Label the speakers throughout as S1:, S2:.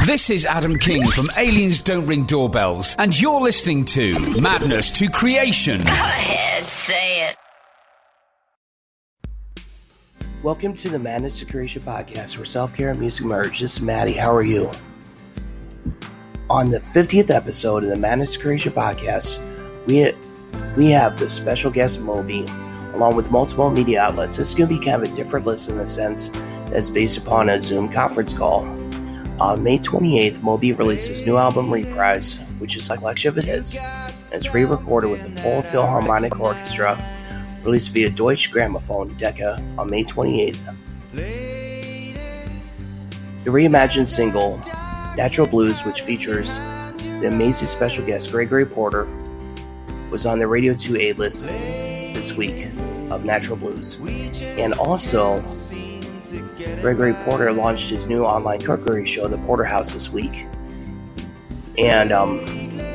S1: This is Adam King from Aliens Don't Ring Doorbells, and you're listening to Madness to Creation.
S2: Go ahead, say it.
S3: Welcome to the Madness to Creation podcast, where self-care and music merge. This is Maddie. How are you? On the 50th episode of the Madness to Creation podcast, we have the special guest Moby, along with multiple media outlets. This is going to be kind of a different list in the sense that it's based upon a Zoom conference call. On May 28th, Moby released his new album, Reprise, which is a collection of his hits, and it's re-recorded with the full Philharmonic Orchestra, released via Deutsche Grammophon Decca on May 28th. The reimagined single, Natural Blues, which features the amazing special guest Gregory Porter, was on the Radio 2 A-list this week of Natural Blues. And also, Gregory Porter launched his new online cookery show, The Porter House, this week. And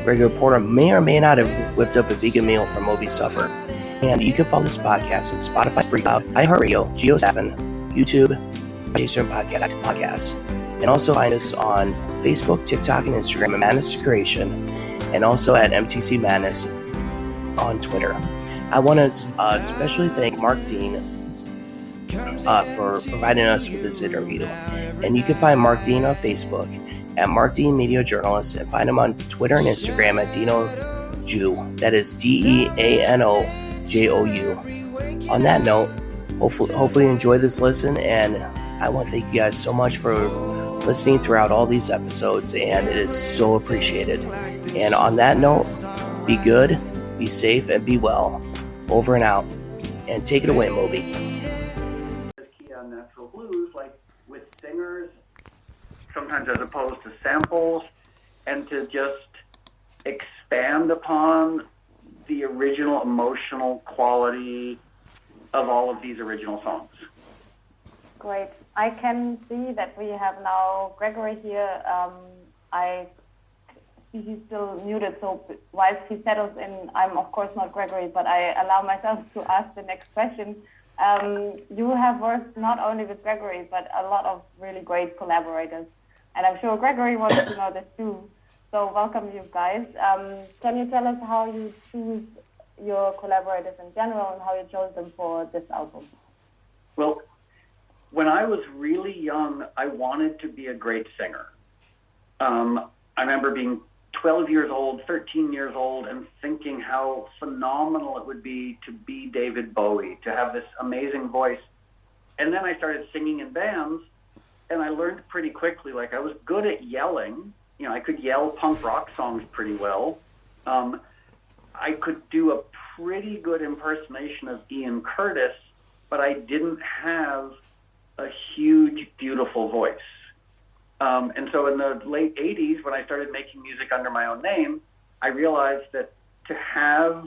S3: Gregory Porter may or may not have whipped up a vegan meal for Moby's supper. And you can follow this podcast on Spotify, Spreaker, iHeartRadio, Geo7, YouTube, Jason Podcasts. And also find us on Facebook, TikTok, and Instagram at Madness to Creation, and also at MTC Madness on Twitter. I want to especially thank Mark Dean for providing us with this interview. And you can find Mark Dean on Facebook at Mark Dean Media Journalist, and find him on Twitter and Instagram at DinoJou. That is DeanoJou. On that note, hopefully you enjoy this listen, and I want to thank you guys so much for listening throughout all these episodes, and it is so appreciated. And on that note, be good, be safe, and be well. Over and out. And take it away, Moby.
S4: Natural blues, like with singers, sometimes as opposed to samples, and to just expand upon the original emotional quality of all of these original songs.
S5: Great. I can see that we have now Gregory here. I see he's still muted, so whilst he settles in, I'm of course not Gregory, but I allow myself to ask the next question. You have worked not only with Gregory, but a lot of really great collaborators. And I'm sure Gregory wants to know this too. So welcome you guys. Can you tell us how you choose your collaborators in general and how you chose them for this album?
S4: Well, when I was really young, I wanted to be a great singer. I remember being 12 years old, 13 years old, and thinking how phenomenal it would be to be David Bowie, to have this amazing voice. And then I started singing in bands, and I learned pretty quickly, like I was good at yelling. You know, I could yell punk rock songs pretty well. I could do a pretty good impersonation of Ian Curtis, but I didn't have a huge, beautiful voice. And so in the late 80s, when I started making music under my own name, I realized that to have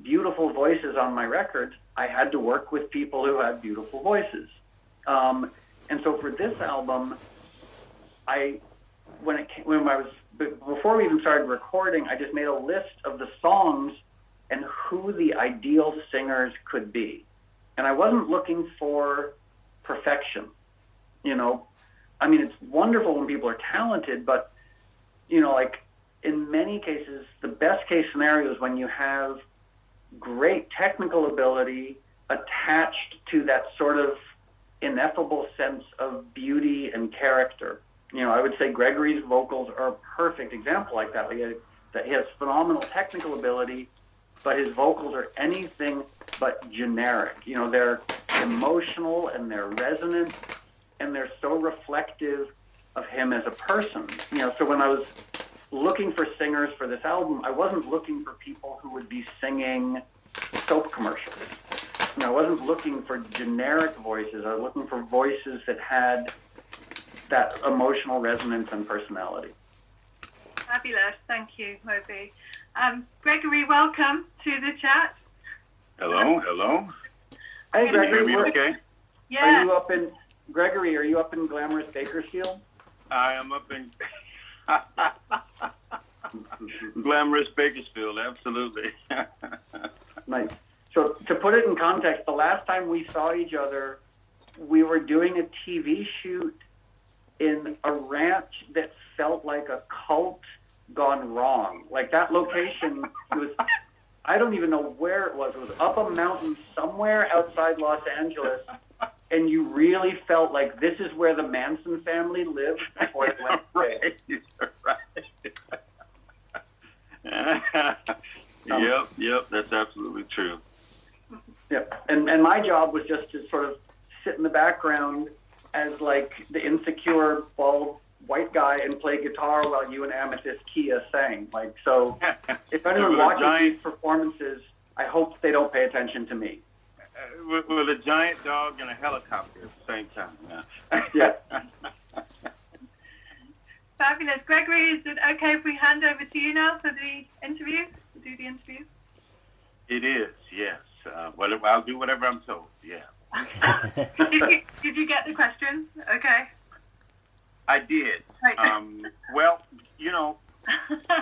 S4: beautiful voices on my records, I had to work with people who had beautiful voices. And so for this album, before we even started recording, I just made a list of the songs and who the ideal singers could be. And I wasn't looking for perfection, you know. I mean, it's wonderful when people are talented, but, you know, like in many cases, the best case scenario is when you have great technical ability attached to that sort of ineffable sense of beauty and character. You know, I would say Gregory's vocals are a perfect example like that. He has phenomenal technical ability, but his vocals are anything but generic. You know, they're emotional and they're resonant, and they're so reflective of him as a person. You know, so when I was looking for singers for this album, I wasn't looking for people who would be singing soap commercials. You know, I wasn't looking for generic voices. I was looking for voices that had that emotional resonance and personality.
S6: Fabulous. Thank you, Moby. Gregory, welcome to the chat.
S7: Hello.
S4: Hey, Gregory.
S7: Can you hear me okay?
S6: Yeah.
S4: Gregory, are you up in glamorous Bakersfield?
S7: I am up in glamorous Bakersfield, absolutely.
S4: Nice. So to put it in context, the last time we saw each other, we were doing a TV shoot in a ranch that felt like a cult gone wrong. Like that location was, I don't even know where it was. It was up a mountain somewhere outside Los Angeles. And you really felt like this is where the Manson family lived before they went away.
S7: Yep, that's absolutely true.
S4: Yep, and my job was just to sort of sit in the background as like the insecure bald white guy and play guitar while you and Amethyst Kia sang. Like, so if anyone watching these performances, I hope they don't pay attention to me.
S7: With a giant dog and a helicopter at the same time.
S4: Yeah.
S6: Fabulous. Gregory, is it okay if we hand over to you now for the interview? To do the interview?
S7: It is, yes. I'll do whatever I'm told, yeah.
S6: Did you get the questions? Okay.
S7: I did.
S6: Right.
S7: Well, you know,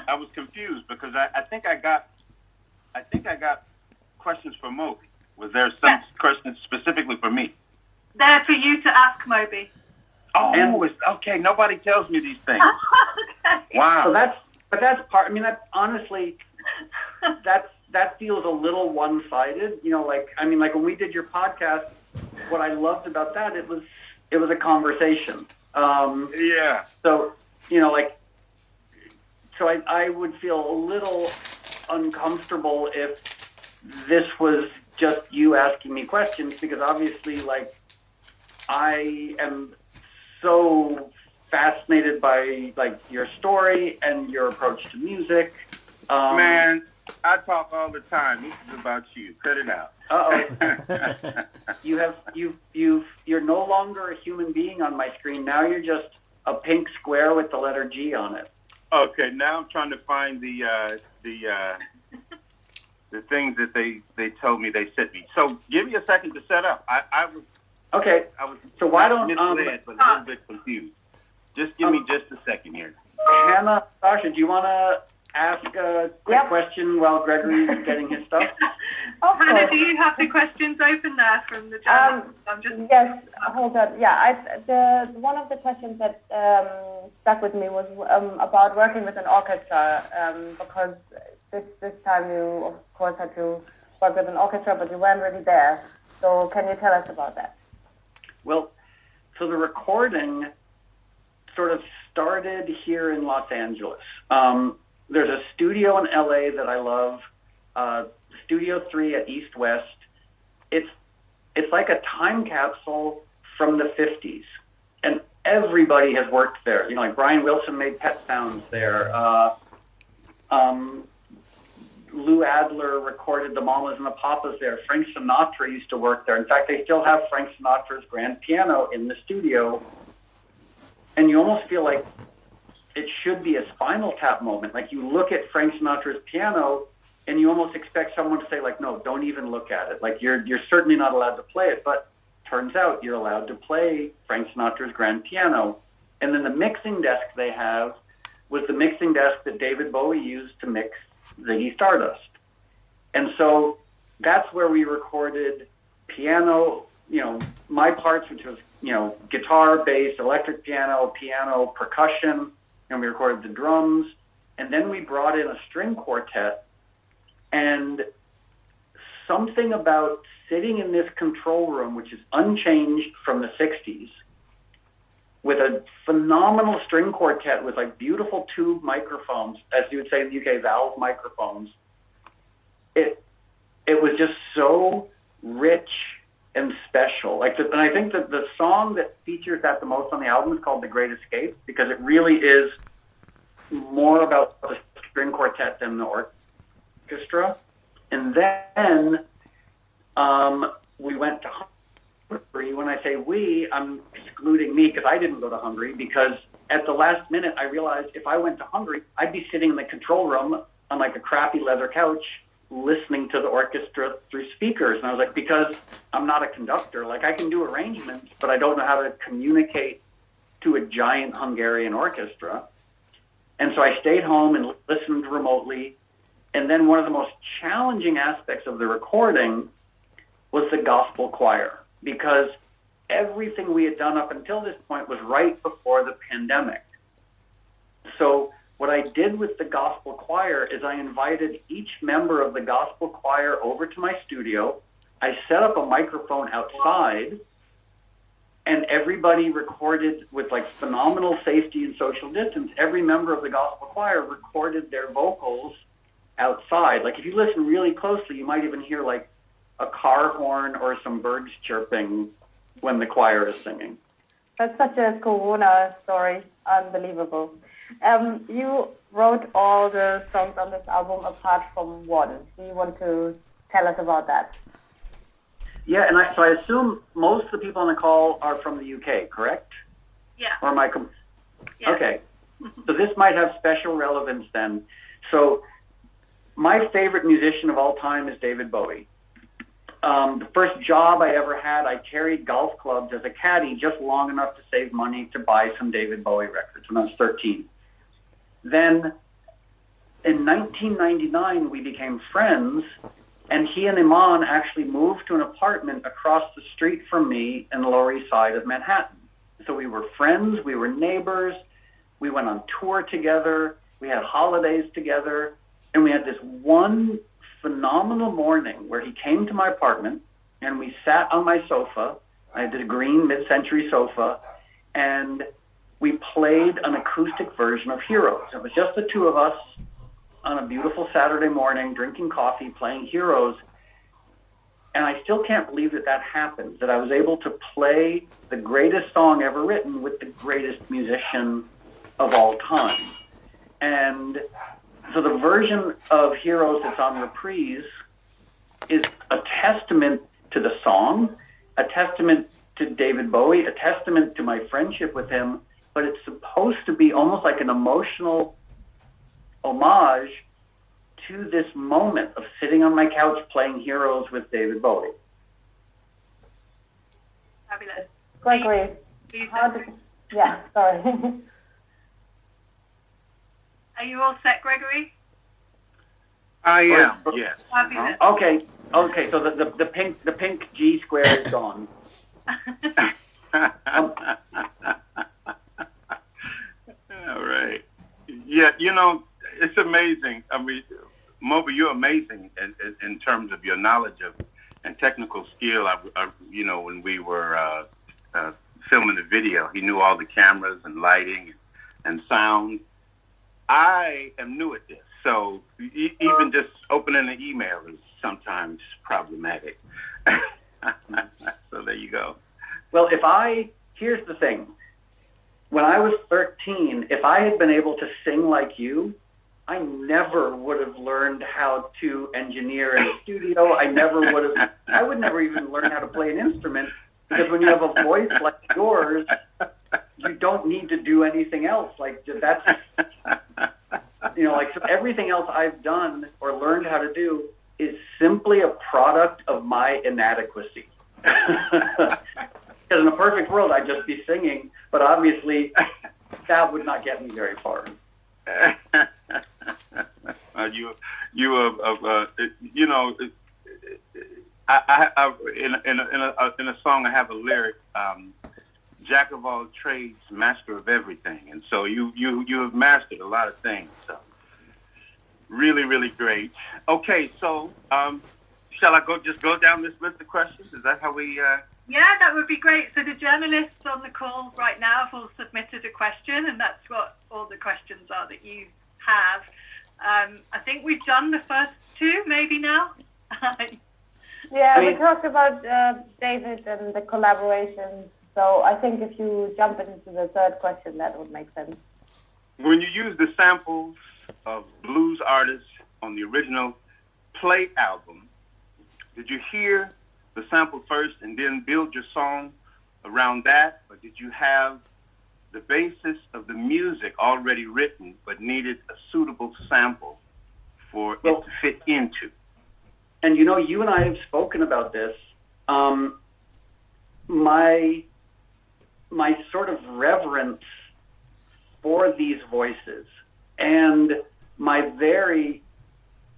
S7: I was confused because I think I got questions for Moby. Was there some questions specifically for me?
S6: They're for you to ask Moby.
S7: Oh, okay. Nobody tells me these things.
S6: Okay.
S7: Wow.
S4: So that's part. I mean, that honestly, that feels a little one-sided. You know, like when we did your podcast, what I loved about that it was a conversation.
S7: Yeah.
S4: So you know, like, so I would feel a little uncomfortable if this was just you asking me questions, because obviously, like, I am so fascinated by like your story and your approach to music.
S7: Man, I talk all the time. This is about you. Cut it out.
S4: You're no longer a human being on my screen. Now you're just a pink square with the letter G on it.
S7: Okay, now I'm trying to find the things that they told me they sent me. So give me a second to set up. I was
S4: so why don't
S7: misled, but a little bit confused. Just give me just a second here.
S4: Hannah, Sasha, do you want to ask a quick question while Gregory's getting his stuff?
S6: Hannah, do you have the questions open there from the journalist?
S5: Yes, hold on. Yeah, one of the questions that stuck with me was about working with an orchestra, because this time you, of course, had to work with an orchestra, but you weren't really there. So can you tell us about that?
S4: Well, so the recording sort of started here in Los Angeles. There's a studio in LA that I love, Studio 3 at East West. It's like a time capsule from the 50s, and everybody has worked there. You know, like Brian Wilson made Pet Sounds there. Lou Adler recorded the Mamas and the Papas there. Frank Sinatra used to work there. In fact, they still have Frank Sinatra's grand piano in the studio. And you almost feel like it should be a Spinal Tap moment. Like, you look at Frank Sinatra's piano and you almost expect someone to say, like, no, don't even look at it. Like, you're certainly not allowed to play it. But turns out you're allowed to play Frank Sinatra's grand piano. And then the mixing desk they have was the mixing desk that David Bowie used to mix Ziggy Stardust. And so that's where we recorded piano, you know, my parts, which was, you know, guitar, bass, electric piano, percussion, and we recorded the drums. And then we brought in a string quartet, and something about sitting in this control room, which is unchanged from the 60s, with a phenomenal string quartet with like beautiful tube microphones, as you would say in the UK, valve microphones. It was just so rich and special. And I think that the song that features that the most on the album is called The Great Escape, because it really is more about the string quartet than the orchestra. And then we went to Hungary. When I say we, I'm excluding me because I didn't go to Hungary, because at the last minute I realized if I went to Hungary, I'd be sitting in the control room on like a crappy leather couch listening to the orchestra through speakers. And I was like, because I'm not a conductor, like I can do arrangements, but I don't know how to communicate to a giant Hungarian orchestra. And so I stayed home and listened remotely. And then one of the most challenging aspects of the recording was the gospel choir, because everything we had done up until this point was right before the pandemic. So what I did with the gospel choir is I invited each member of the gospel choir over to my studio. I set up a microphone outside, and everybody recorded with like phenomenal safety and social distance. Every member of the gospel choir recorded their vocals outside. Like if you listen really closely, you might even hear like a car horn or some birds chirping when the choir is singing.
S5: That's such a Corona story. Unbelievable. You wrote all the songs on this album apart from one. Do you want to tell us about that?
S4: Yeah, and so I assume most of the people on the call are from the UK, correct?
S6: Yeah.
S4: Or am I?
S6: Yeah.
S4: Okay. So this might have special relevance then. So my favorite musician of all time is David Bowie. The first job I ever had, I carried golf clubs as a caddy just long enough to save money to buy some David Bowie records when I was 13. Then in 1999, we became friends, and he and Iman actually moved to an apartment across the street from me in the Lower East Side of Manhattan. So we were friends, we were neighbors, we went on tour together, we had holidays together, and we had this one phenomenal morning where he came to my apartment and we sat on my sofa. I had this green mid-century sofa, and we played an acoustic version of Heroes. It was just the two of us on a beautiful Saturday morning, drinking coffee, playing Heroes. And I still can't believe that that happened, that I was able to play the greatest song ever written with the greatest musician of all time. And so the version of Heroes that's on Reprise is a testament to the song, a testament to David Bowie, a testament to my friendship with him, but it's supposed to be almost like an emotional homage to this moment of sitting on my couch playing Heroes with David Bowie.
S6: Fabulous.
S5: Gregory. Yeah, sorry.
S6: Are you all set, Gregory?
S7: I am, yes.
S6: Fabulous.
S4: Okay. So the pink G square is gone.
S7: All right. Yeah, it's amazing. I mean, Moby, you're amazing in terms of your knowledge of and technical skill. When we were filming the video, he knew all the cameras and lighting and sound. I am new at this, so even just opening an email is sometimes problematic. So there you go.
S4: Well, here's the thing. When I was 13, if I had been able to sing like you, I never would have learned how to engineer in a studio. I would never even learn how to play an instrument, because when you have a voice like yours, you don't need to do anything else. Like that's, so everything else I've done or learned how to do is simply a product of my inadequacy. Because in a perfect world, I'd just be singing, but obviously that would not get me very far.
S7: In a song I have a lyric, jack of all trades, master of everything, and so you have mastered a lot of things. So really, really great. Okay, so shall I go down this list of questions? Is that how we?
S6: Yeah, that would be great. So the journalists on the call right now have all submitted a question, and that's what all the questions are that you have. I think we've done the first two, maybe now.
S5: Yeah, we talked about David and the collaborations. So I think if you jump into the third question, that would make sense.
S7: When you use the samples of blues artists on the original Play album, did you hear the sample first and then build your song around that? Or did you have the basis of the music already written but needed a suitable sample for it to fit into?
S4: And you and I have spoken about this. My sort of reverence for these voices and my very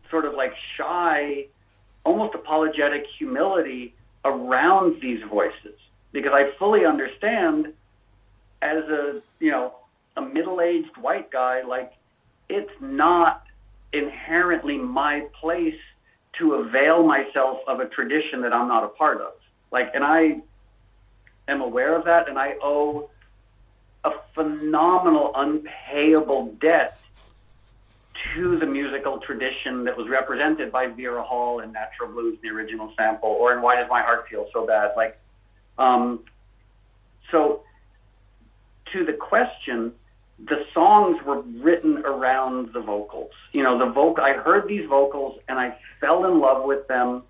S4: sort of like shy, almost apologetic humility around these voices because I fully understand as a middle-aged white guy, like, it's not inherently my place to avail myself of a tradition that I'm not a part of. Like, and I am aware of that, and I owe a phenomenal unpayable debt to the musical tradition that was represented by Vera Hall in Natural Blues, the original sample, or in Why Does My Heart Feel So Bad? Like, so to the question, the songs were written around the vocals. I heard these vocals and I fell in love with them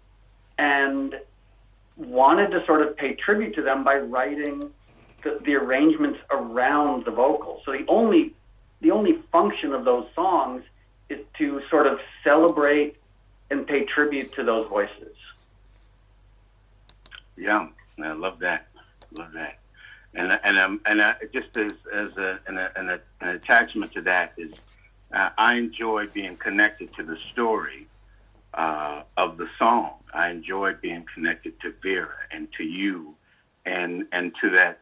S4: and wanted to sort of pay tribute to them by writing the arrangements around the vocals. So the only function of those songs is to sort of celebrate and pay tribute to those voices.
S7: Yeah, I love that. And just as an attachment to that is, I enjoy being connected to the story of the song. I enjoy being connected to Vera and to you, and to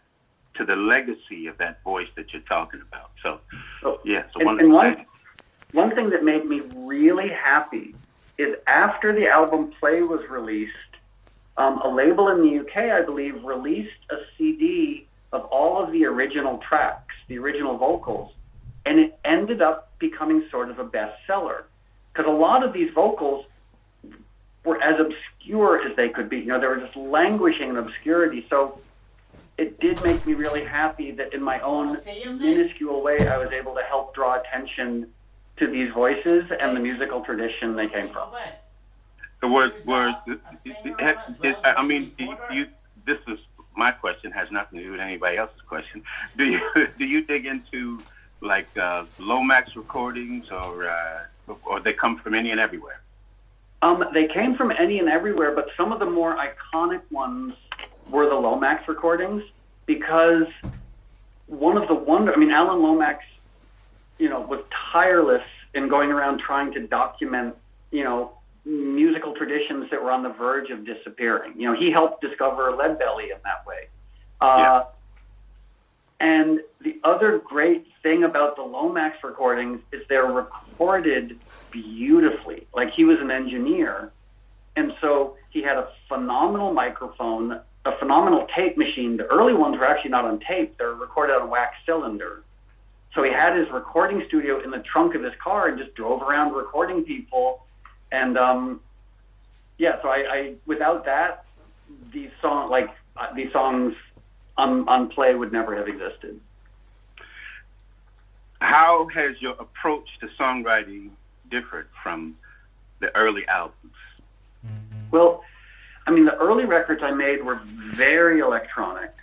S7: the legacy of that voice that you're talking about. So
S4: one thing that made me really happy is after the album Play was released, a label in the UK, I believe, released a CD of all of the original tracks, the original vocals, and it ended up becoming sort of a bestseller because a lot of these vocals were as obscure as they could be. They were just languishing in obscurity. So it did make me really happy that in my own minuscule way, I was able to help draw attention to these voices and the musical tradition they came from.
S7: This is my question, has nothing to do with anybody else's question. Do you dig into like Lomax Recordings, or they come from any and everywhere?
S4: They came from any and everywhere, but some of the more iconic ones were the Lomax Recordings, because Alan Lomax, was tireless in going around trying to document, musical traditions that were on the verge of disappearing. He helped discover Leadbelly in that way. And the other great thing about the Lomax recordings is they're recorded beautifully. Like, he was an engineer, and so he had a phenomenal microphone, a phenomenal tape machine. The early ones were actually not on tape. They're recorded on a wax cylinder. So he had his recording studio in the trunk of his car and just drove around recording people. And so I without that, these songs on Play would never have existed.
S7: How has your approach to songwriting differed from the early albums?
S4: Well, the early records I made were very electronic,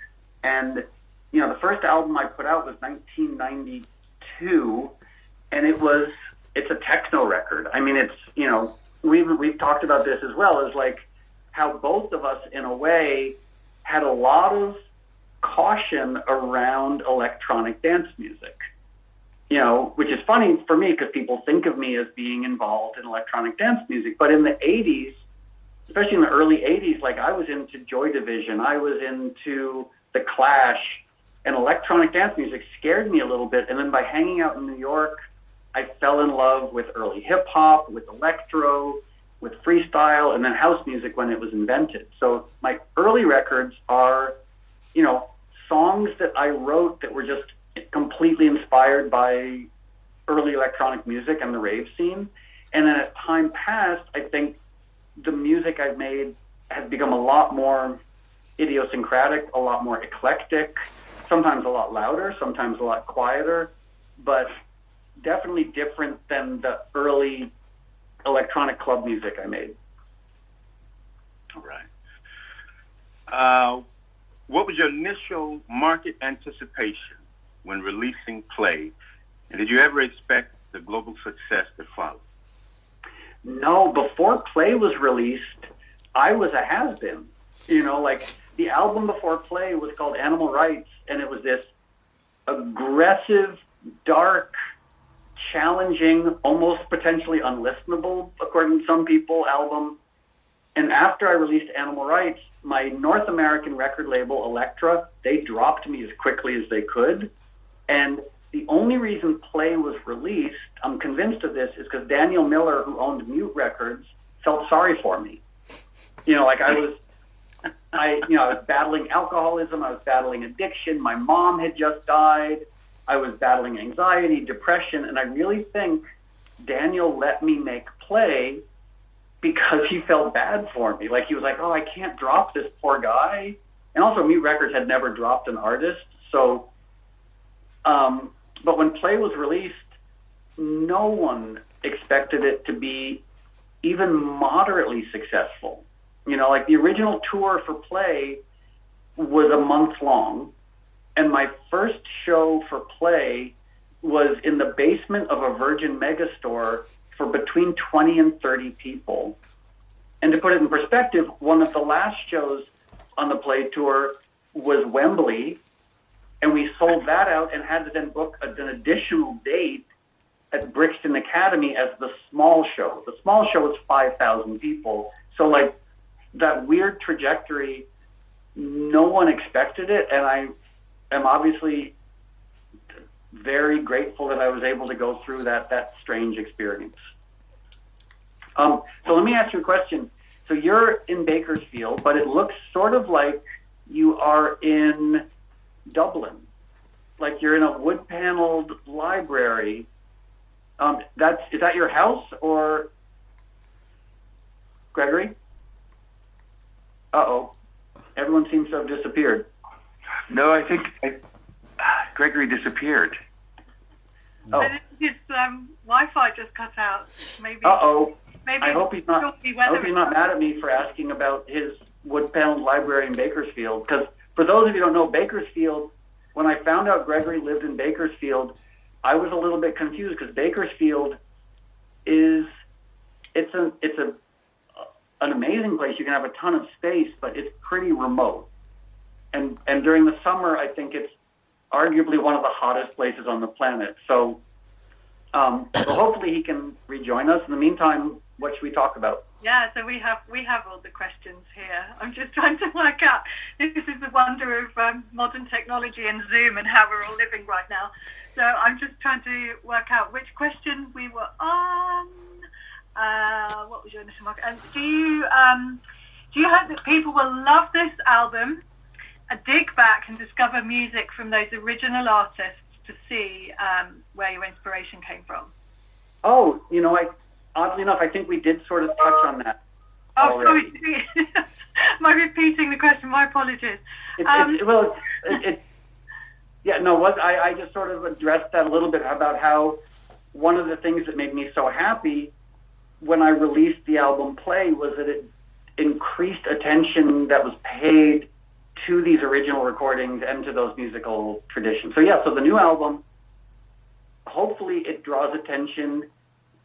S4: and the first album I put out was 1992, and it's a techno record. It's we've talked about this as well, as like how both of us in a way had a lot of caution around electronic dance music, which is funny for me because people think of me as being involved in electronic dance music. But in the 80s, especially in the early 80s, like, I was into Joy Division, I was into The Clash, and electronic dance music scared me a little bit. And then by hanging out in New York, I fell in love with early hip hop, with electro, with freestyle, and then house music when it was invented. So my early records are, songs that I wrote that were just completely inspired by early electronic music and the rave scene. And then as time passed, I think the music I've made has become a lot more idiosyncratic, a lot more eclectic, sometimes a lot louder, sometimes a lot quieter, but definitely different than the early electronic club music I made.
S7: All right. What was your initial market anticipation when releasing Play? And did you ever expect the global success to follow?
S4: No, before Play was released, I was a has-been. The album before Play was called Animal Rights, and it was this aggressive, dark, challenging, almost potentially unlistenable, according to some people, album. And after I released Animal Rights, my North American record label, Elektra, they dropped me as quickly as they could. And the only reason Play was released, I'm convinced of this, is because Daniel Miller, who owned Mute Records, felt sorry for me. You know, like I was battling alcoholism, I was battling addiction, my mom had just died, I was battling anxiety, depression, and I really think Daniel let me make Play because he felt bad for me. Like, he was like, oh, I can't drop this poor guy. And also, Mute Records had never dropped an artist. So, but when Play was released, no one expected it to be even moderately successful. You know, like the original tour for Play was a month long. And my first show for Play was in the basement of a Virgin Megastore for between 20 and 30 people. And to put it in perspective, one of the last shows on the Play tour was Wembley, and we sold that out and had to then book an additional date at Brixton Academy as the small show. The small show was 5,000 people. So, like, that weird trajectory, no one expected it, and I am obviously very grateful that I was able to go through that strange experience. So let me ask you a question. So you're in Bakersfield, but it looks sort of like you are in Dublin, like you're in a wood-paneled library. Is that your house, or Gregory? Uh-oh. Everyone seems to have disappeared.
S8: No, I think Gregory disappeared.
S4: Oh.
S6: I think his Wi-Fi just cut out. Maybe.
S4: Uh-oh.
S6: Maybe
S4: I hope he's not mad at me for asking about his wood-paneled library in Bakersfield. Because for those of you who don't know, Bakersfield, when I found out Gregory lived in Bakersfield, I was a little bit confused because Bakersfield it's an amazing place. You can have a ton of space, but it's pretty remote. And during the summer, I think it's arguably one of the hottest places on the planet. So hopefully he can rejoin us. In the meantime, what should we talk about?
S6: Yeah, so we have all the questions here. I'm just trying to work out. This is the wonder of modern technology and Zoom and how we're all living right now. So I'm just trying to work out which question we were on. What was your initial mark? And do you hope that people will love this album, dig back and discover music from those original artists to see where your inspiration came from?
S4: Oh, oddly enough, I think we did sort of touch on that.
S6: Oh,
S4: already.
S6: sorry. Am I repeating the question? My apologies.
S4: I just sort of addressed that a little bit about how one of the things that made me so happy when I released the album Play was that it increased attention that was paid to these original recordings and to those musical traditions. So the new album, hopefully it draws attention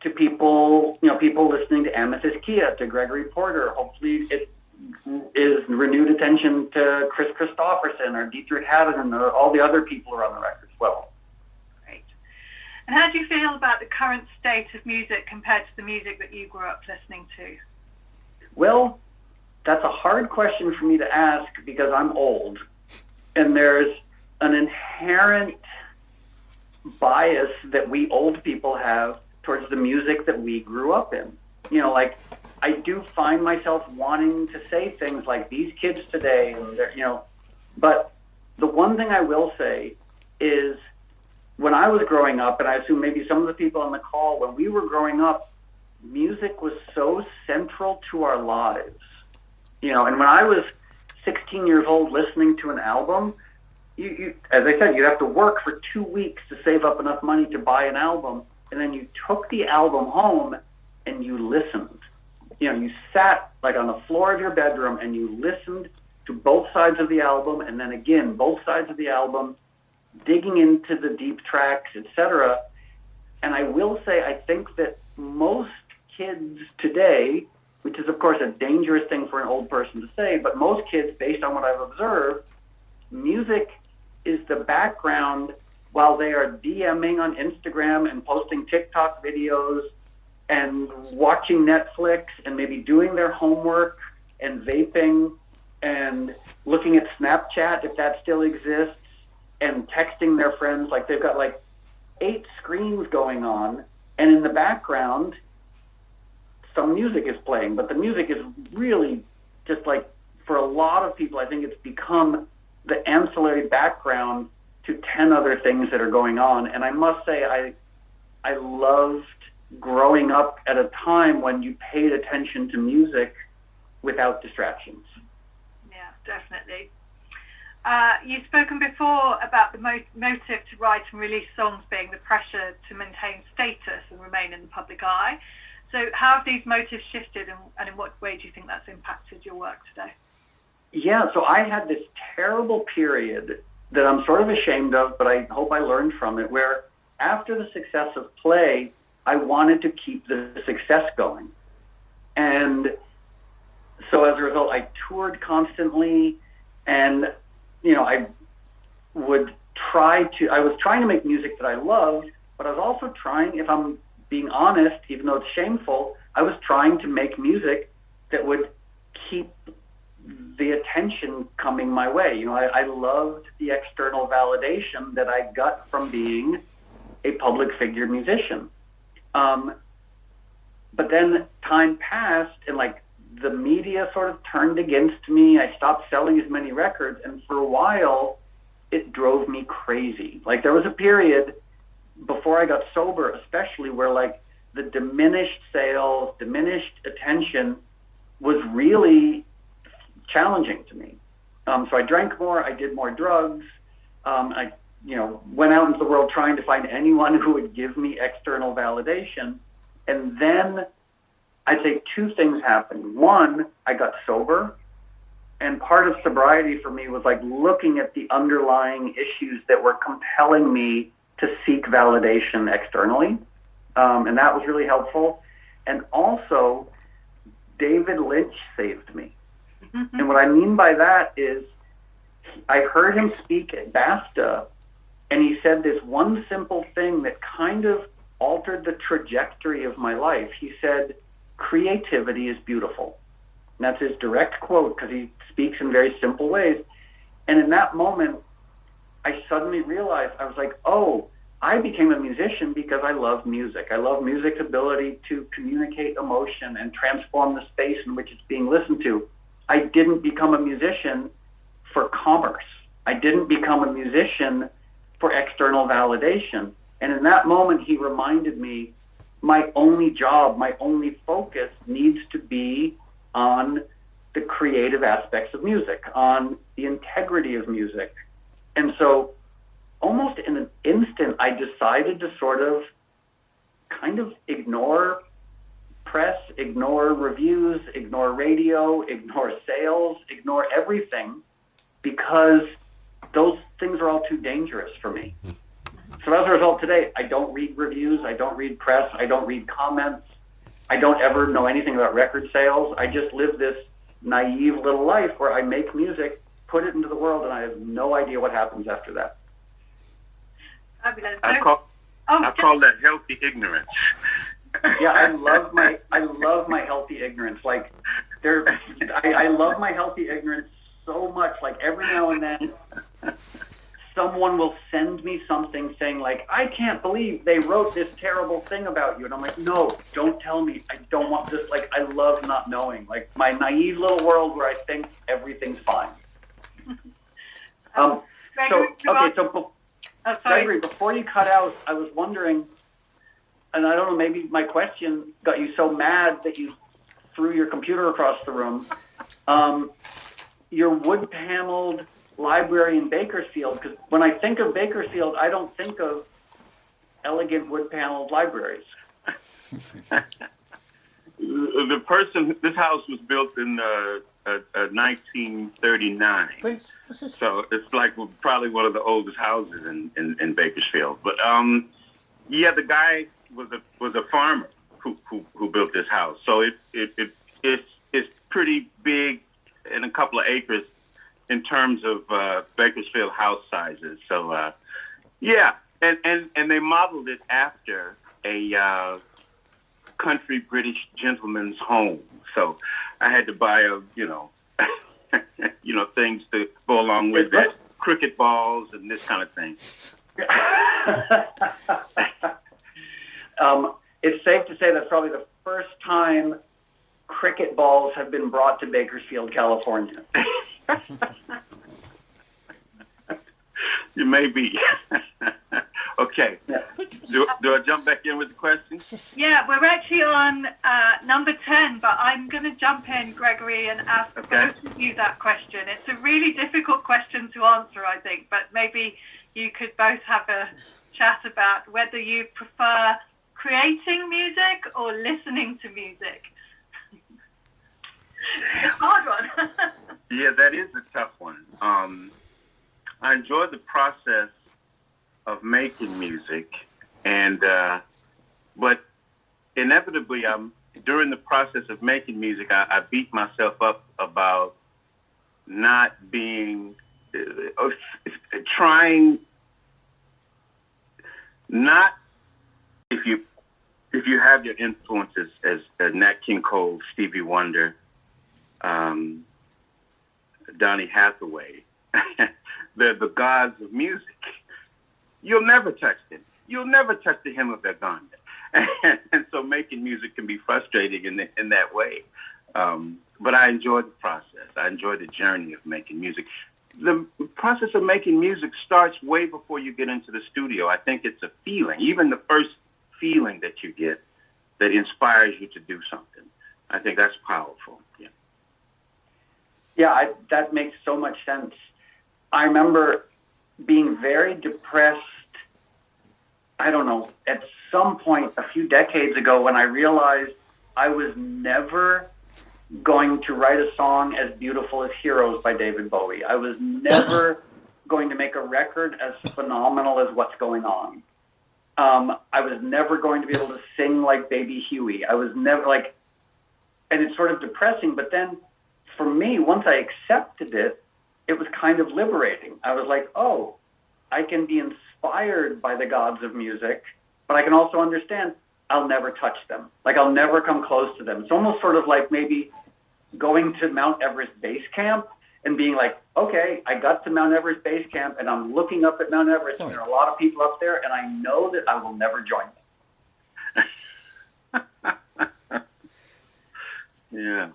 S4: to people listening to Amethyst Kia, to Gregory Porter. Hopefully it is renewed attention to Chris Christopherson or Dietrich Haddon or all the other people who are on the record as well.
S6: Great. And how do you feel about the current state of music compared to the music that you grew up listening to?
S4: Well, that's a hard question for me to ask because I'm old, and there's an inherent bias that we old people have towards the music that we grew up in. I do find myself wanting to say things like these kids today, and but the one thing I will say is when I was growing up, and I assume maybe some of the people on the call, when we were growing up, music was so central to our lives. And when I was 16 years old listening to an album, you as I said, you'd have to work for 2 weeks to save up enough money to buy an album, and then you took the album home and you listened. You sat like on the floor of your bedroom and you listened to both sides of the album, and then again, both sides of the album, digging into the deep tracks, etc. And I will say, I think that most kids today, which is, of course, a dangerous thing for an old person to say, but most kids, based on what I've observed, music is the background while they are DMing on Instagram and posting TikTok videos and watching Netflix and maybe doing their homework and vaping and looking at Snapchat, if that still exists, and texting their friends. Like, they've got like 8 screens going on, and in the background, some music is playing. But the music is really just like, for a lot of people, I think it's become the ancillary background to 10 other things that are going on. And I must say, I loved growing up at a time when you paid attention to music without distractions.
S6: Yeah, definitely. You've spoken before about the motive to write and release songs being the pressure to maintain status and remain in the public eye. So how have these motives shifted, and in what way do you think that's impacted your work today?
S4: Yeah, so I had this terrible period that I'm sort of ashamed of, but I hope I learned from it, where after the success of Play, I wanted to keep the success going. And so as a result, I toured constantly, and, you know, I was trying to make music that I loved, but I was also trying, if I'm being honest, even though it's shameful, I was trying to make music that would keep the attention coming my way. You know, I loved the external validation that I got from being a public figure musician. But then time passed, and like the media sort of turned against me. I stopped selling as many records, and for a while it drove me crazy. Like, there was a period before I got sober, especially, where like the diminished sales, diminished attention was really challenging to me. So I drank more, I did more drugs. I, went out into the world trying to find anyone who would give me external validation. And then I'd say 2 things happened. One, I got sober. And part of sobriety for me was like looking at the underlying issues that were compelling me to seek validation externally. And that was really helpful. And also, David Lynch saved me. And what I mean by that is, I heard him speak at BAFTA, and he said this one simple thing that kind of altered the trajectory of my life. He said, creativity is beautiful. And that's his direct quote, because he speaks in very simple ways. And in that moment, I suddenly realized, I was like, oh, I became a musician because I love music. I love music's ability to communicate emotion and transform the space in which it's being listened to. I didn't become a musician for commerce. I didn't become a musician for external validation. And in that moment, he reminded me, my only job, my only focus needs to be on the creative aspects of music, on the integrity of music. And so almost in an instant, I decided to sort of kind of ignore press, ignore reviews, ignore radio, ignore sales, ignore everything, because those things are all too dangerous for me. So as a result, today, I don't read reviews, I don't read press, I don't read comments, I don't ever know anything about record sales. I just live this naive little life where I make music, put it into the world, and I have no idea what happens after that.
S6: Fabulous.
S7: I call that healthy ignorance.
S4: Yeah, I love my healthy ignorance. Like, I love my healthy ignorance so much. Like, every now and then, someone will send me something saying, like, I can't believe they wrote this terrible thing about you. And I'm like, no, don't tell me. I don't want this. Like, I love not knowing. Like, my naive little world where I think everything's fine. Gregory, before you cut out, I was wondering, and I don't know, maybe my question got you so mad that you threw your computer across the room. Your wood-paneled library in Bakersfield, because when I think of Bakersfield, I don't think of elegant wood-paneled libraries.
S7: This house was built in 1939.
S9: Please.
S7: So it's like probably one of the oldest houses in Bakersfield. But the guy was a farmer who built this house. So it's pretty big, in a couple of acres in terms of Bakersfield house sizes. So and they modeled it after a country British gentleman's home. So I had to buy things to go along with that, cricket balls and this kind of thing.
S4: It's safe to say that's probably the first time cricket balls have been brought to Bakersfield, California.
S7: You may be. Okay.
S4: Yeah.
S7: Do I jump back in with the question?
S6: Yeah, we're actually on number 10, but I'm going to jump in, Gregory, and ask both of you that question. It's a really difficult question to answer, I think, but maybe you could both have a chat about whether you prefer creating music or listening to music. It's a hard one.
S7: Yeah, that is a tough one. I enjoy the process of making music, and but inevitably, during the process of making music, I beat myself up about not being trying not if you have your influences as Nat King Cole, Stevie Wonder, Donny Hathaway, they're the gods of music. You'll never touch them. You'll never touch the hem of their garment. And so making music can be frustrating in that way. But I enjoy the process. I enjoy the journey of making music. The process of making music starts way before you get into the studio. I think it's a feeling, even the first feeling that you get that inspires you to do something. I think that's powerful.
S4: Yeah, that makes so much sense. I remember being very depressed, I don't know, at some point a few decades ago when I realized I was never going to write a song as beautiful as Heroes by David Bowie. I was never going to make a record as phenomenal as What's Going On. I was never going to be able to sing like Baby Huey. I was never and it's sort of depressing, but then for me, once I accepted it, it was kind of liberating. I was like, oh, I can be inspired by the gods of music, but I can also understand I'll never touch them. I'll never come close to them. It's almost sort of like maybe going to Mount Everest Base Camp and being like, okay, I got to Mount Everest Base Camp and I'm looking up at Mount Everest and there are a lot of people up there and I know that I will never join them.
S7: Yeah.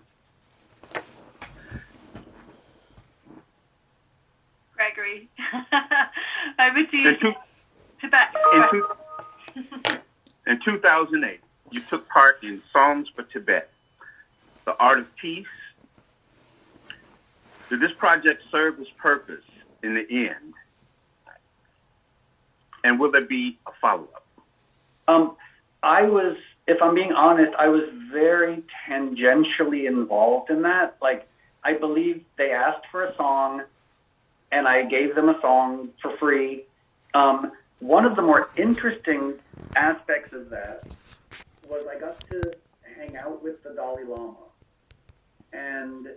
S6: Gregory, over to you. Tibet.
S7: In 2008, you took part in Songs for Tibet, the Art of Peace. Did this project serve its purpose in the end? And will there be a follow-up? If I'm being honest, I was very tangentially involved in that.
S4: I believe they asked for a song, and I gave them a song for free. One of the more interesting aspects of that was I got to hang out with the Dalai Lama. And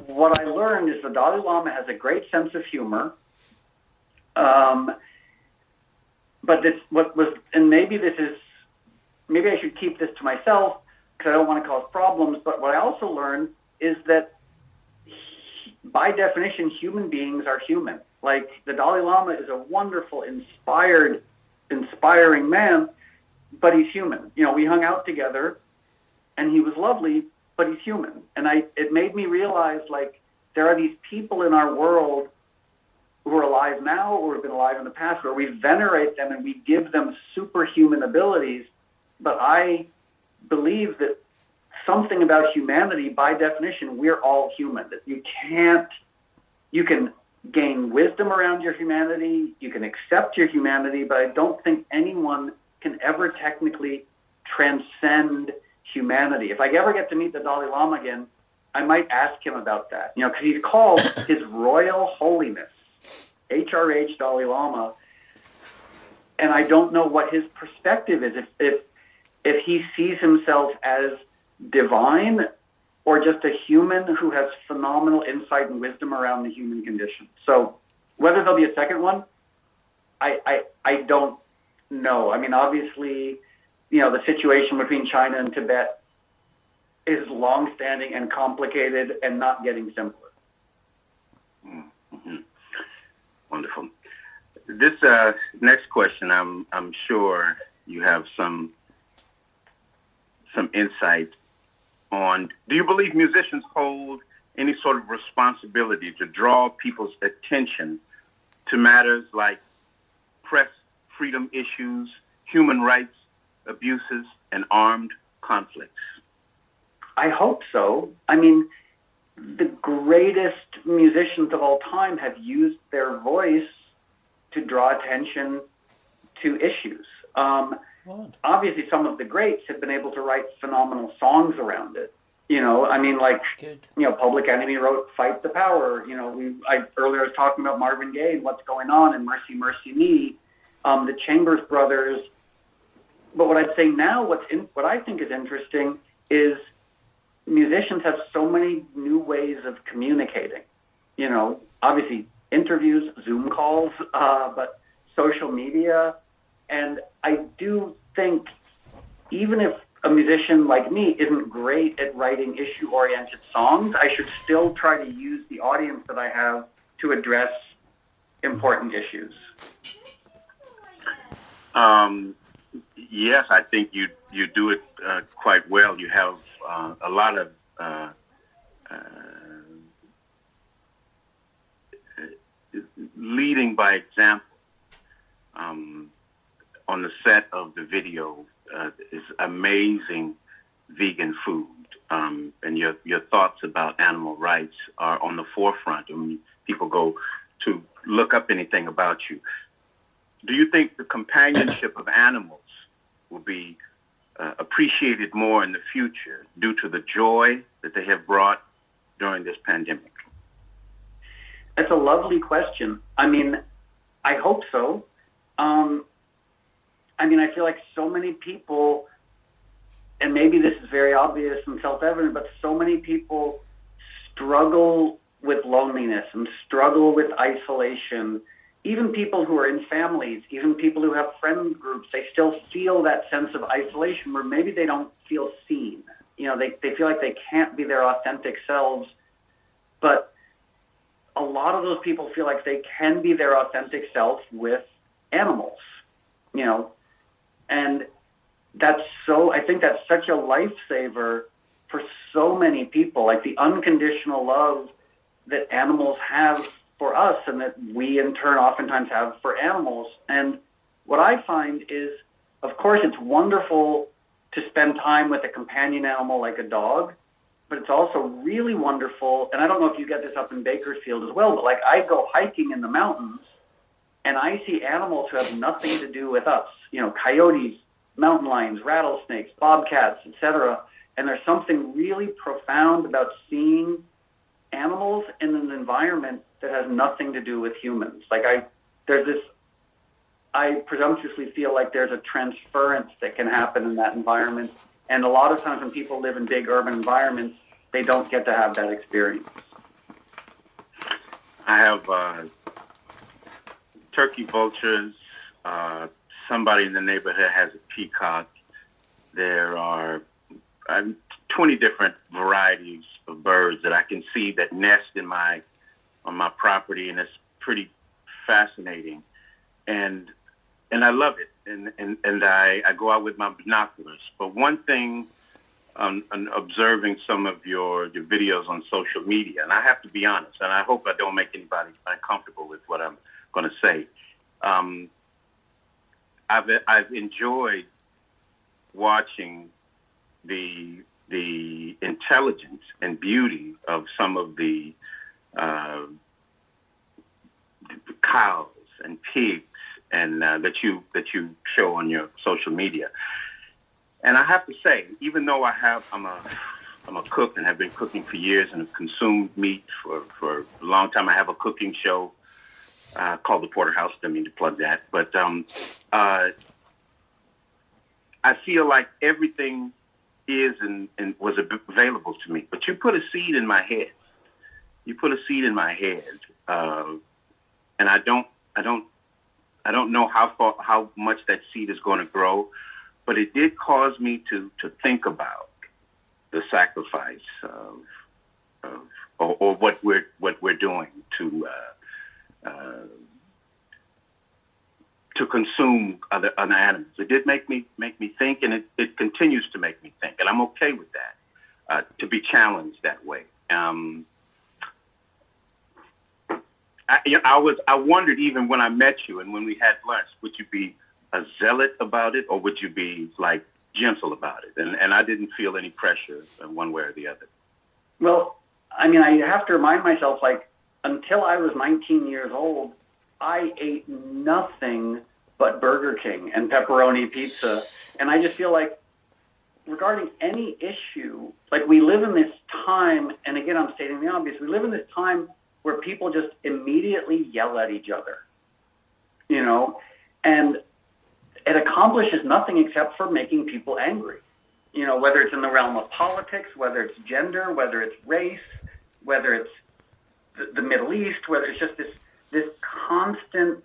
S4: what I learned is the Dalai Lama has a great sense of humor. But maybe I should keep this to myself because I don't want to cause problems. But what I also learned is that by definition, human beings are human. The Dalai Lama is a wonderful, inspiring man, but he's human. We hung out together, and he was lovely, but he's human. And it made me realize, there are these people in our world who are alive now or have been alive in the past where we venerate them and we give them superhuman abilities. But I believe that something about humanity, by definition, we're all human. That you can gain wisdom around your humanity, you can accept your humanity, but I don't think anyone can ever technically transcend humanity. If I ever get to meet the Dalai Lama again, I might ask him about that, because he's called His Royal Holiness, HRH Dalai Lama, and I don't know what his perspective is, if he sees himself as divine or just a human who has phenomenal insight and wisdom around the human condition. So whether there'll be a second one, I don't know. I mean, obviously, the situation between China and Tibet is long-standing and complicated and not getting simpler.
S7: Mm-hmm. Wonderful. This next question, I'm sure you have some insight on. Do you believe musicians hold any sort of responsibility to draw people's attention to matters like press freedom issues, human rights abuses, and armed conflicts?
S4: I hope so. I mean, the greatest musicians of all time have used their voice to draw attention to issues. Obviously, some of the greats have been able to write phenomenal songs around it. Public Enemy wrote "Fight the Power." Earlier I was talking about Marvin Gaye and "What's Going On" and "Mercy, Mercy Me." The Chambers Brothers. But what I'd say now, what I think is interesting is musicians have so many new ways of communicating. Obviously interviews, Zoom calls, but social media. And I do think even if a musician like me isn't great at writing issue-oriented songs, I should still try to use the audience that I have to address important issues.
S7: Yes, I think you do it quite well. You have a lot of leading by example. On the set of the video is amazing vegan food, and your thoughts about animal rights are on the forefront. When people go to look up anything about you, do you think the companionship of animals will be appreciated more in the future due to the joy that they have brought during this pandemic?
S4: That's a lovely question. I mean, I hope so. I feel like so many people, and maybe this is very obvious and self-evident, but so many people struggle with loneliness and struggle with isolation. Even people who are in families, even people who have friend groups, they still feel that sense of isolation where maybe they don't feel seen. They feel like they can't be their authentic selves, but a lot of those people feel like they can be their authentic self with animals, and I think that's such a lifesaver for so many people, like the unconditional love that animals have for us and that we in turn oftentimes have for animals. And what I find is, of course, it's wonderful to spend time with a companion animal like a dog, but it's also really wonderful, and I don't know if you get this up in Bakersfield as well, but like I go hiking in the mountains and I see animals who have nothing to do with us, coyotes, mountain lions, rattlesnakes, bobcats, etc. And there's something really profound about seeing animals in an environment that has nothing to do with humans. I presumptuously feel like there's a transference that can happen in that environment. And a lot of times when people live in big urban environments, they don't get to have that experience.
S7: I have turkey vultures. Somebody in the neighborhood has a peacock. There are 20 different varieties of birds that I can see that nest on my property, and it's pretty fascinating. And I love it. And I go out with my binoculars. But one thing, observing some of your videos on social media, and I have to be honest, and I hope I don't make anybody uncomfortable with what I'm going to say. I've enjoyed watching the intelligence and beauty of some of the cows and pigs and that you show on your social media. And I have to say, even though I'm a cook and have been cooking for years and have consumed meat for a long time, I have a cooking show called The Porterhouse. Didn't mean to plug that, but I feel like everything is and was available to me. But you put a seed in my head. And I don't know how much that seed is going to grow, but it did cause me to think about the sacrifice or what we're doing to consume other animals. It did make me think, and it continues to make me think, and I'm okay with that, to be challenged that way. I wondered, even when I met you and when we had lunch, would you be a zealot about it, or would you be like gentle about it? And I didn't feel any pressure one way or the other.
S4: Well, I mean, I have to remind myself, like, until I was 19 years old, I ate nothing but Burger King and pepperoni pizza. And I just feel like, regarding any issue, like, we live in this time, and again, I'm stating the obvious, we live in this time where people just immediately yell at each other, you know, and it accomplishes nothing except for making people angry, you know, whether it's in the realm of politics, whether it's gender, whether it's race, whether it's the Middle East, whether it's just this constant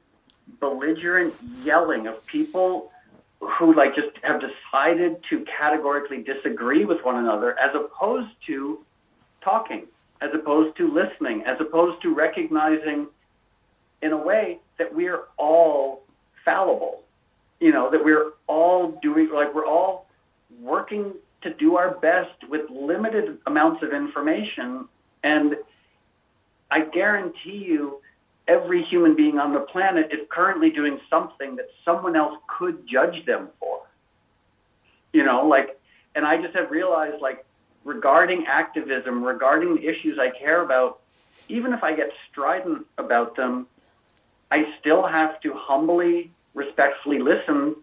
S4: belligerent yelling of people who, like, just have decided to categorically disagree with one another, as opposed to talking, as opposed to listening, as opposed to recognizing in a way that we're all fallible, you know, that we're all doing, like, we're all working to do our best with limited amounts of information. And I guarantee you, every human being on the planet is currently doing something that someone else could judge them for, you know, like, and I just have realized, like, regarding activism, regarding the issues I care about, even if I get strident about them, I still have to humbly, respectfully listen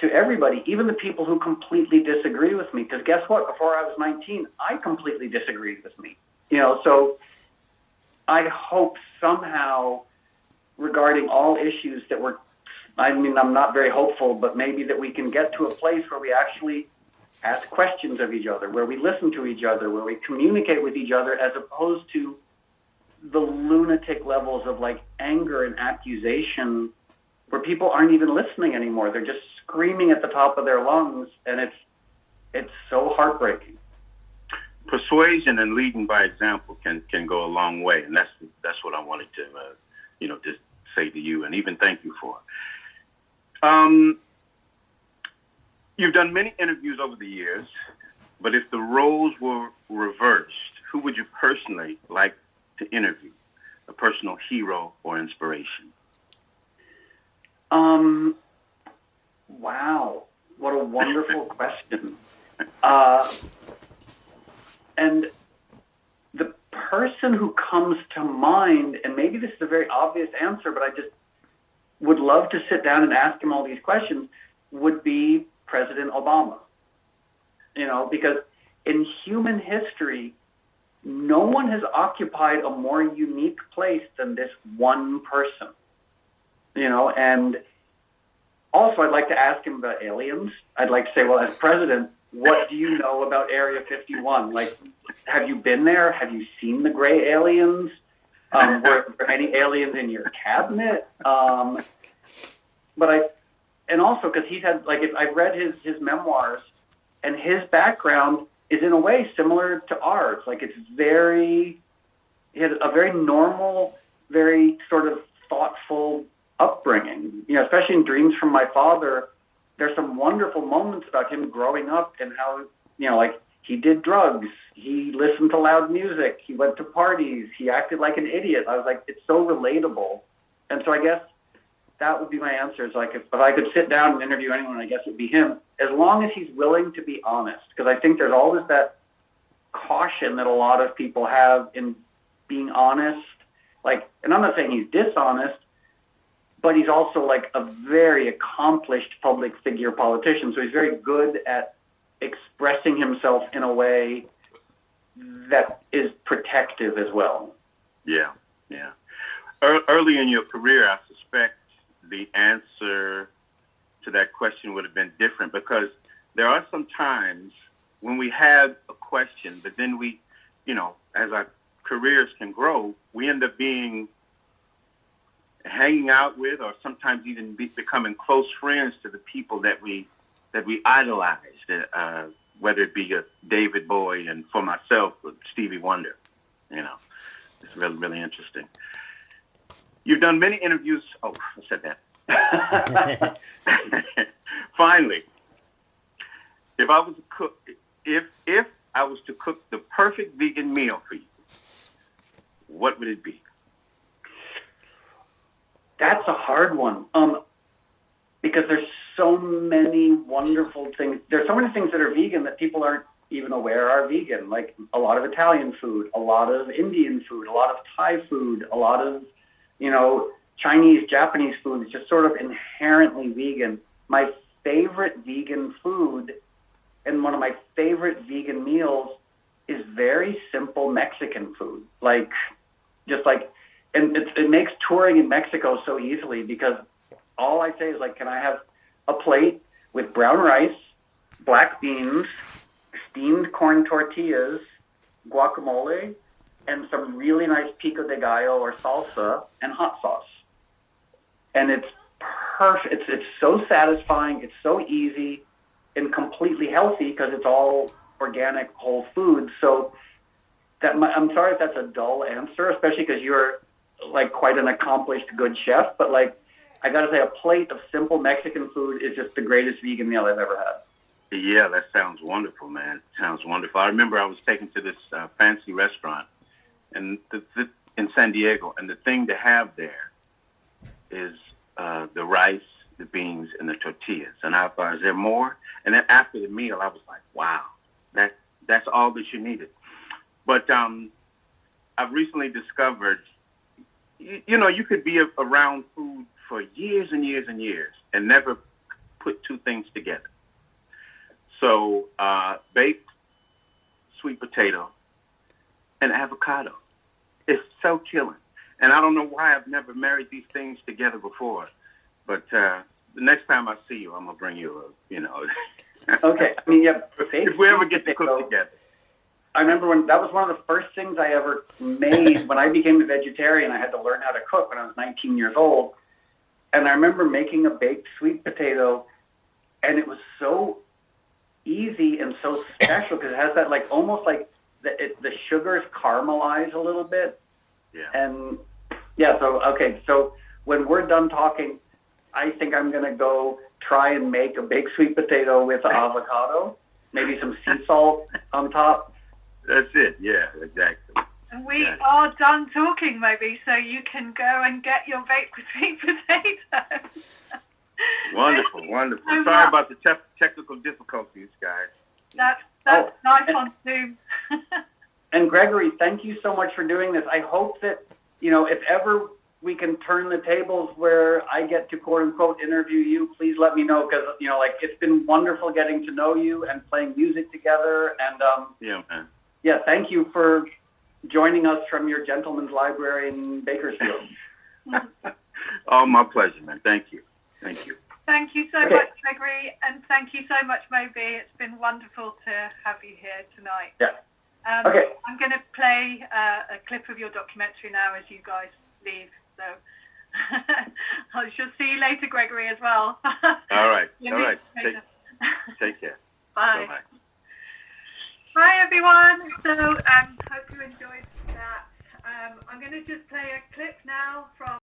S4: to everybody, even the people who completely disagree with me. Because guess what? Before I was 19, I completely disagreed with me. You know, so I hope somehow, regarding all issues that we're, I mean, I'm not very hopeful, but maybe that we can get to a place where we actually ask questions of each other, where we listen to each other, where we communicate with each other, as opposed to the lunatic levels of, like, anger and accusation, where people aren't even listening anymore. They're just screaming at the top of their lungs, and it's so heartbreaking.
S7: Persuasion and leading by example can go a long way, and that's what I wanted to just say to you, and even thank you for. You've done many interviews over the years, but if the roles were reversed, who would you personally like to interview? A personal hero or inspiration?
S4: Wow, what a wonderful question. And the person who comes to mind, and maybe this is a very obvious answer, but I just would love to sit down and ask him all these questions, would be President Obama. You know, because in human history, no one has occupied a more unique place than this one person. You know, and also I'd like to ask him about aliens. I'd like to say, well, as president, what do you know about Area 51? Like, have you been there? Have you seen the gray aliens? Were there any aliens in your cabinet? And also because he's had, like, if I've read his memoirs, and his background is in a way similar to ours. Like, he had a very normal, very sort of thoughtful upbringing. You know, especially in Dreams from My Father, there's some wonderful moments about him growing up and how, you know, like, he did drugs, he listened to loud music, he went to parties, he acted like an idiot. I was like, it's so relatable. And so I guess that would be my answer. Is like, if I could sit down and interview anyone, I guess it'd be him, as long as he's willing to be honest. Because I think there's always that caution that a lot of people have in being honest. Like, and I'm not saying he's dishonest, but he's also, like, a very accomplished public figure politician. So he's very good at expressing himself in a way that is protective as well.
S7: Yeah, yeah. Early in your career, I suspect the answer to that question would have been different, because there are some times when we have a question, but then we, you know, as our careers can grow, we end up hanging out with, or sometimes even becoming close friends to the people that we that we idolized, whether it be David Bowie and for myself with Stevie Wonder. You know, it's really, really interesting. You've done many interviews. Oh, I said that. Finally, if I was to cook, if I was to cook the perfect vegan meal for you, what would it be?
S4: That's a hard one. Because there's so many wonderful things. There's so many things that are vegan that people aren't even aware are vegan. Like a lot of Italian food, a lot of Indian food, a lot of Thai food, a lot of, Chinese, Japanese food is just sort of inherently vegan. My favorite vegan food and one of my favorite vegan meals is very simple Mexican food. And it makes touring in Mexico so easily because all I say is can I have a plate with brown rice, black beans, steamed corn tortillas, guacamole, and some really nice pico de gallo or salsa and hot sauce. And it's perfect. It's so satisfying. It's so easy and completely healthy because it's all organic, whole food. So I'm sorry if that's a dull answer, especially because you're quite an accomplished good chef. But I got to say, a plate of simple Mexican food is just the greatest vegan meal I've ever had.
S7: Yeah, that sounds wonderful, man. Sounds wonderful. I remember I was taken to this fancy restaurant in San Diego, and the thing to have there is the rice, the beans, and the tortillas. And I thought, is there more? And then after the meal, I was like, wow, that's all that you needed. But I've recently discovered, you could be around food for years and years and years and never put two things together. So baked sweet potato and avocado. It's so killing. And I don't know why I've never married these things together before. But the next time I see you, I'm going to bring you
S4: Okay.
S7: if we ever get to cook together.
S4: I remember when that was one of the first things I ever made when I became a vegetarian. I had to learn how to cook when I was 19 years old. And I remember making a baked sweet potato, and it was so easy and so special because it has that almost the sugars caramelize a little bit.
S7: Yeah.
S4: And yeah, so when we're done talking, I think I'm going to go try and make a baked sweet potato with avocado, maybe some sea salt on top.
S7: That's it. Yeah, exactly.
S6: And we are done talking, Moby, so you can go and get your baked sweet potatoes.
S7: Wonderful.
S6: So
S7: sorry about the technical difficulties, guys.
S6: That's nice on Zoom.
S4: And Gregory, thank you so much for doing this. I hope that, if ever we can turn the tables where I get to quote unquote interview you, please let me know because, it's been wonderful getting to know you and playing music together. And
S7: yeah, man.
S4: Yeah, thank you for joining us from your gentleman's library in Bakersfield.
S7: Oh, my pleasure, man. Thank you.
S6: Thank you so much, Gregory, and thank you so much, Moby. It's been wonderful to have you here tonight.
S4: Yeah.
S6: Okay. I'm going to play a clip of your documentary now as you guys leave. So I shall see you later, Gregory, as well.
S7: All right. Take care.
S6: Bye.
S7: Bye-bye.
S6: Hi, everyone. So hope you enjoyed that. I'm going to just play a clip now from